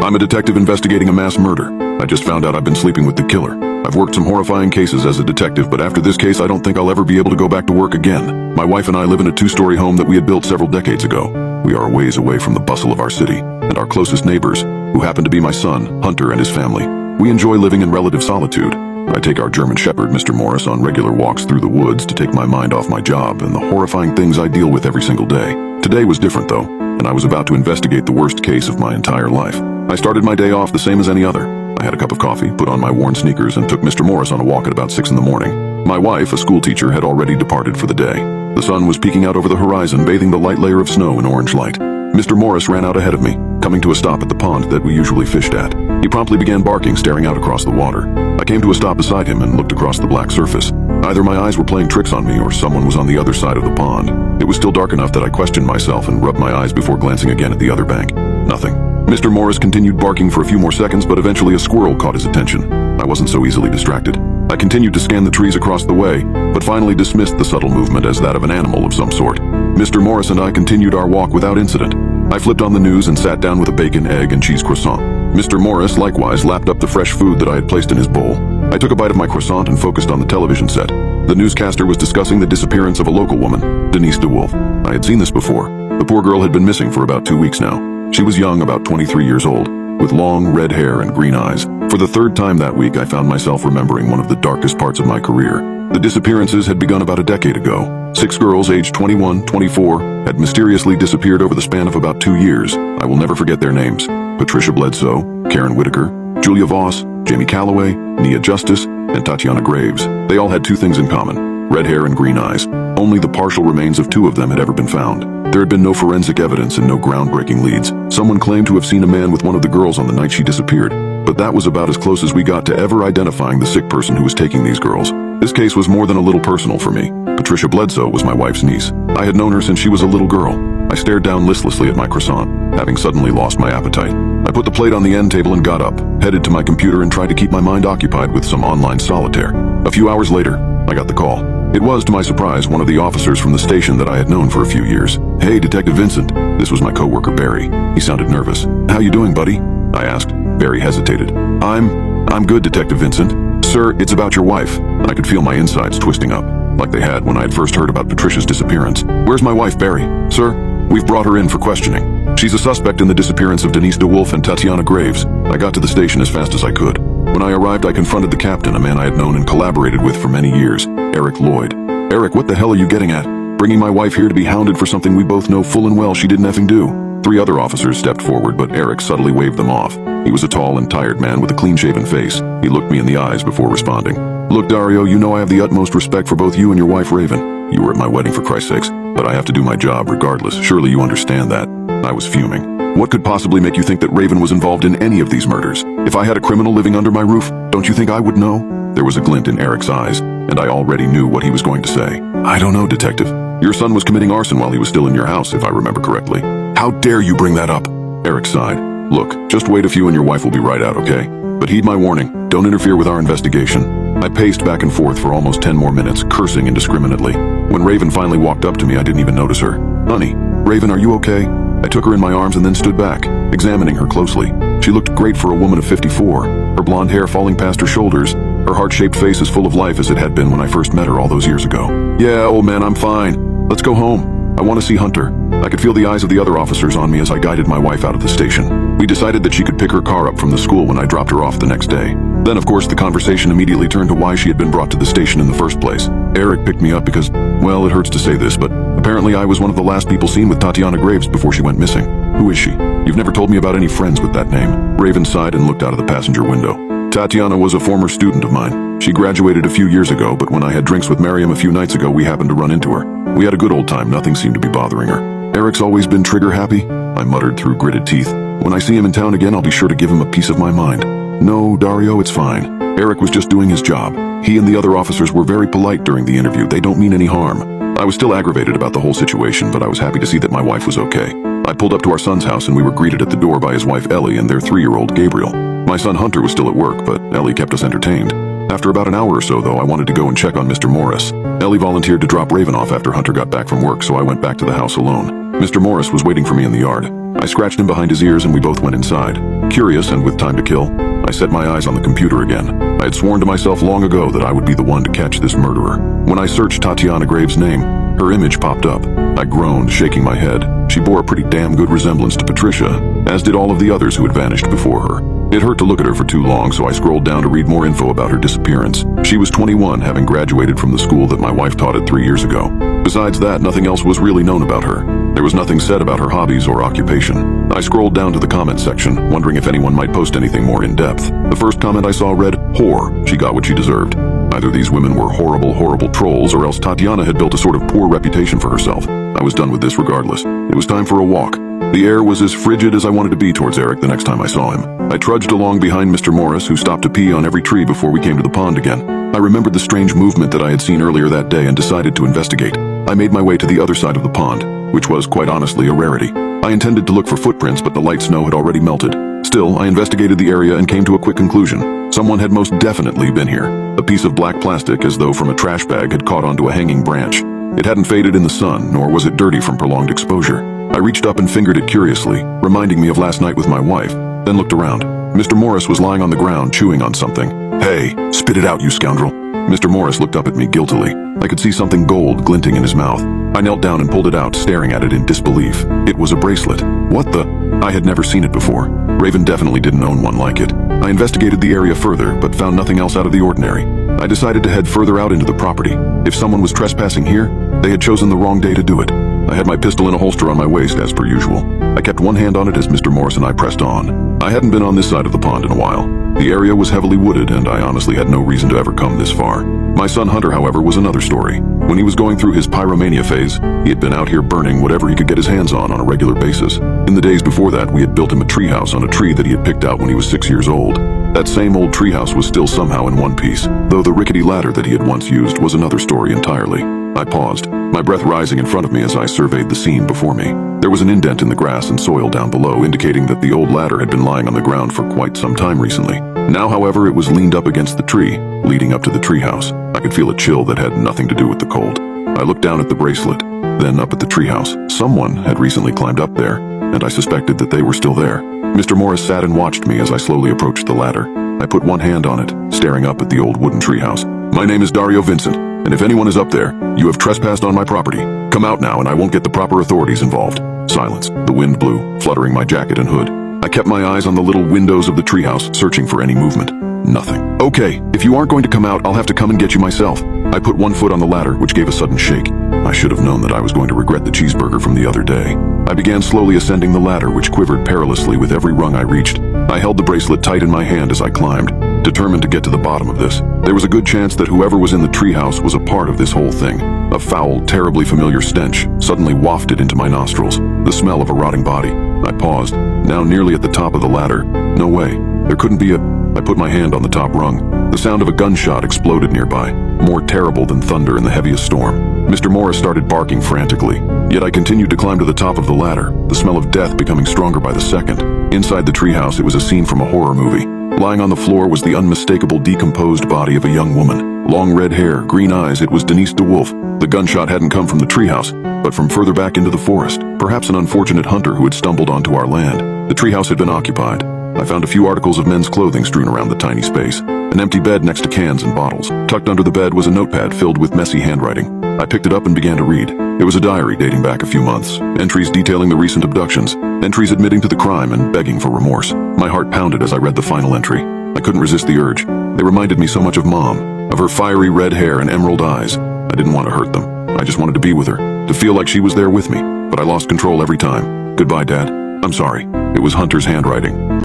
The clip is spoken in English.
I'm a detective investigating a mass murder. I just found out I've been sleeping with the killer. I've worked some horrifying cases as a detective, but after this case I don't think I'll ever be able to go back to work again. My wife and I live in a two-story home that we had built several decades ago. We are a ways away from the bustle of our city, and our closest neighbors, who happen to be my son, Hunter, and his family. We enjoy living in relative solitude. I take our German Shepherd, Mr. Morris, on regular walks through the woods to take my mind off my job and the horrifying things I deal with every single day. Today was different though, and I was about to investigate the worst case of my entire life. I started my day off the same as any other. I had a cup of coffee, put on my worn sneakers, and took Mr. Morris on a walk at about 6 in the morning. My wife, a school teacher, had already departed for the day. The sun was peeking out over the horizon, bathing the light layer of snow in orange light. Mr. Morris ran out ahead of me, coming to a stop at the pond that we usually fished at. He promptly began barking, staring out across the water. I came to a stop beside him and looked across the black surface. Either my eyes were playing tricks on me or someone was on the other side of the pond. It was still dark enough that I questioned myself and rubbed my eyes before glancing again at the other bank. Nothing. Mr. Morris continued barking for a few more seconds, but eventually a squirrel caught his attention. I wasn't so easily distracted. I continued to scan the trees across the way, but finally dismissed the subtle movement as that of an animal of some sort. Mr. Morris and I continued our walk without incident. I flipped on the news and sat down with a bacon, egg, and cheese croissant. Mr. Morris likewise lapped up the fresh food that I had placed in his bowl. I took a bite of my croissant and focused on the television set. The newscaster was discussing the disappearance of a local woman, Denise DeWolf. I had seen this before. The poor girl had been missing for about 2 weeks now. She was young, about 23 years old, with long red hair and green eyes. For the third time that week, I found myself remembering one of the darkest parts of my career. The disappearances had begun about a decade ago. 6 girls aged 21, 24 had mysteriously disappeared over the span of about 2 years. I will never forget their names. Patricia Bledsoe, Karen Whitaker, Julia Voss, Jamie Calloway, Nia Justice, and Tatiana Graves. They all had 2 things in common: red hair and green eyes. Only the partial remains of 2 of them had ever been found. There had been no forensic evidence and no groundbreaking leads. Someone claimed to have seen a man with one of the girls on the night she disappeared, but that was about as close as we got to ever identifying the sick person who was taking these girls. This case was more than a little personal for me. Patricia Bledsoe was my wife's niece. I had known her since she was a little girl. I stared down listlessly at my croissant, having suddenly lost my appetite. I put the plate on the end table and got up, headed to my computer and tried to keep my mind occupied with some online solitaire. A few hours later, I got the call. It was, to my surprise, one of the officers from the station that I had known for a few years. "Hey, Detective Vincent." This was my coworker Barry. He sounded nervous. "How you doing, buddy?" I asked. Barry hesitated. I'm good, Detective Vincent. Sir, it's about your wife." I could feel my insides twisting up, like they had when I had first heard about Patricia's disappearance. "Where's my wife, Barry?" "Sir, we've brought her in for questioning. She's a suspect in the disappearance of Denise DeWolf and Tatiana Graves." I got to the station as fast as I could. When I arrived, I confronted the captain, a man I had known and collaborated with for many years, Eric Lloyd. "Eric, what the hell are you getting at? Bringing my wife here to be hounded for something we both know full and well she didn't effing do." 3 other officers stepped forward, but Eric subtly waved them off. He was a tall and tired man with a clean-shaven face. He looked me in the eyes before responding. "Look, Dario, you know I have the utmost respect for both you and your wife, Raven. You were at my wedding, for Christ's sakes, but I have to do my job regardless. Surely you understand that." I was fuming. "What could possibly make you think that Raven was involved in any of these murders? If I had a criminal living under my roof, don't you think I would know?" There was a glint in Eric's eyes, and I already knew what he was going to say. "I don't know, Detective. Your son was committing arson while he was still in your house, if I remember correctly." "How dare you bring that up?" Eric sighed. "Look, just wait a few and your wife will be right out, okay? But heed my warning, don't interfere with our investigation." I paced back and forth for almost 10 more minutes, cursing indiscriminately. When Raven finally walked up to me, I didn't even notice her. "Honey, Raven, are you okay?" I took her in my arms and then stood back, examining her closely. She looked great for a woman of 54, her blonde hair falling past her shoulders. Her heart-shaped face as full of life as it had been when I first met her all those years ago. "Yeah, old man, I'm fine. Let's go home. I want to see Hunter." I could feel the eyes of the other officers on me as I guided my wife out of the station. We decided that she could pick her car up from the school when I dropped her off the next day. Then, of course, the conversation immediately turned to why she had been brought to the station in the first place. Eric picked me up because, well, it hurts to say this, but apparently I was one of the last people seen with Tatiana Graves before she went missing. "Who is she? You've never told me about any friends with that name." Raven sighed and looked out of the passenger window. "Tatiana was a former student of mine. She graduated a few years ago, but when I had drinks with Miriam a few nights ago, we happened to run into her. We had a good old time, nothing seemed to be bothering her." "Eric's always been trigger-happy?" I muttered through gritted teeth. "When I see him in town again, I'll be sure to give him a piece of my mind." "No, Dario, it's fine. Eric was just doing his job. He and the other officers were very polite during the interview. They don't mean any harm." I was still aggravated about the whole situation, but I was happy to see that my wife was okay. I pulled up to our son's house and we were greeted at the door by his wife Ellie and their 3-year-old Gabriel. My son Hunter was still at work, but Ellie kept us entertained. After about an hour or so, though, I wanted to go and check on Mr. Morris. Ellie volunteered to drop Raven off after Hunter got back from work, so I went back to the house alone. Mr. Morris was waiting for me in the yard. I scratched him behind his ears and we both went inside. Curious and with time to kill, I set my eyes on the computer again. I had sworn to myself long ago that I would be the one to catch this murderer. When I searched Tatiana Graves' name, her image popped up. I groaned, shaking my head. She bore a pretty damn good resemblance to Patricia, as did all of the others who had vanished before her. It hurt to look at her for too long, so I scrolled down to read more info about her disappearance. She was 21, having graduated from the school that my wife taught at 3 years ago. Besides that, nothing else was really known about her. There was nothing said about her hobbies or occupation. I scrolled down to the comment section, wondering if anyone might post anything more in-depth. The first comment I saw read, "Whore. She got what she deserved." Either these women were horrible, horrible trolls, or else Tatiana had built a sort of poor reputation for herself. I was done with this regardless. It was time for a walk. The air was as frigid as I wanted to be towards Eric the next time I saw him. I trudged along behind Mr. Morris, who stopped to pee on every tree before we came to the pond again. I remembered the strange movement that I had seen earlier that day and decided to investigate. I made my way to the other side of the pond, which was quite honestly a rarity. I intended to look for footprints, but the light snow had already melted. Still, I investigated the area and came to a quick conclusion. Someone had most definitely been here. A piece of black plastic, as though from a trash bag, had caught onto a hanging branch. It hadn't faded in the sun, nor was it dirty from prolonged exposure. I reached up and fingered it curiously, reminding me of last night with my wife, then looked around. Mr. Morris was lying on the ground, chewing on something. "Hey, spit it out, you scoundrel." Mr. Morris looked up at me guiltily. I could see something gold glinting in his mouth. I knelt down and pulled it out, staring at it in disbelief. It was a bracelet. What the? I had never seen it before. Raven definitely didn't own one like it. I investigated the area further, but found nothing else out of the ordinary. I decided to head further out into the property. If someone was trespassing here, they had chosen the wrong day to do it. I had my pistol in a holster on my waist, as per usual. I kept one hand on it as Mr. Morris and I pressed on. I hadn't been on this side of the pond in a while. The area was heavily wooded, and I honestly had no reason to ever come this far. My son Hunter, however, was another story. When he was going through his pyromania phase, he had been out here burning whatever he could get his hands on a regular basis. In the days before that, we had built him a treehouse on a tree that he had picked out when he was 6 years old. That same old treehouse was still somehow in one piece, though the rickety ladder that he had once used was another story entirely. I paused, my breath rising in front of me as I surveyed the scene before me. There was an indent in the grass and soil down below, indicating that the old ladder had been lying on the ground for quite some time recently. Now, however, it was leaned up against the tree, leading up to the treehouse. I could feel a chill that had nothing to do with the cold. I looked down at the bracelet, then up at the treehouse. Someone had recently climbed up there, and I suspected that they were still there. Mr. Morris sat and watched me as I slowly approached the ladder. I put one hand on it, staring up at the old wooden treehouse. "My name is Dario Vincent, and if anyone is up there, you have trespassed on my property. Come out now and I won't get the proper authorities involved." Silence. The wind blew, fluttering my jacket and hood. I kept my eyes on the little windows of the treehouse, searching for any movement. Nothing. "Okay, if you aren't going to come out, I'll have to come and get you myself." I put one foot on the ladder, which gave a sudden shake. I should have known that I was going to regret the cheeseburger from the other day. I began slowly ascending the ladder, which quivered perilously with every rung I reached. I held the bracelet tight in my hand as I climbed, determined to get to the bottom of this. There was a good chance that whoever was in the treehouse was a part of this whole thing. A foul, terribly familiar stench suddenly wafted into my nostrils, the smell of a rotting body. I paused, now nearly at the top of the ladder. No way. There couldn't be a... I put my hand on the top rung. The sound of a gunshot exploded nearby, more terrible than thunder in the heaviest storm. Mr. Morris started barking frantically, yet I continued to climb to the top of the ladder, the smell of death becoming stronger by the second. Inside the treehouse, it was a scene from a horror movie. Lying on the floor was the unmistakable decomposed body of a young woman. Long red hair, green eyes, it was Denise DeWolf. The gunshot hadn't come from the treehouse, but from further back into the forest, perhaps an unfortunate hunter who had stumbled onto our land. The treehouse had been occupied. I found a few articles of men's clothing strewn around the tiny space. An empty bed next to cans and bottles. Tucked under the bed was a notepad filled with messy handwriting. I picked it up and began to read. It was a diary dating back a few months. Entries detailing the recent abductions. Entries admitting to the crime and begging for remorse. My heart pounded as I read the final entry. I couldn't resist the urge. They reminded me so much of Mom, of her fiery red hair and emerald eyes. I didn't want to hurt them. I just wanted to be with her, to feel like she was there with me. But I lost control every time. "Goodbye, Dad. I'm sorry." It was Hunter's handwriting.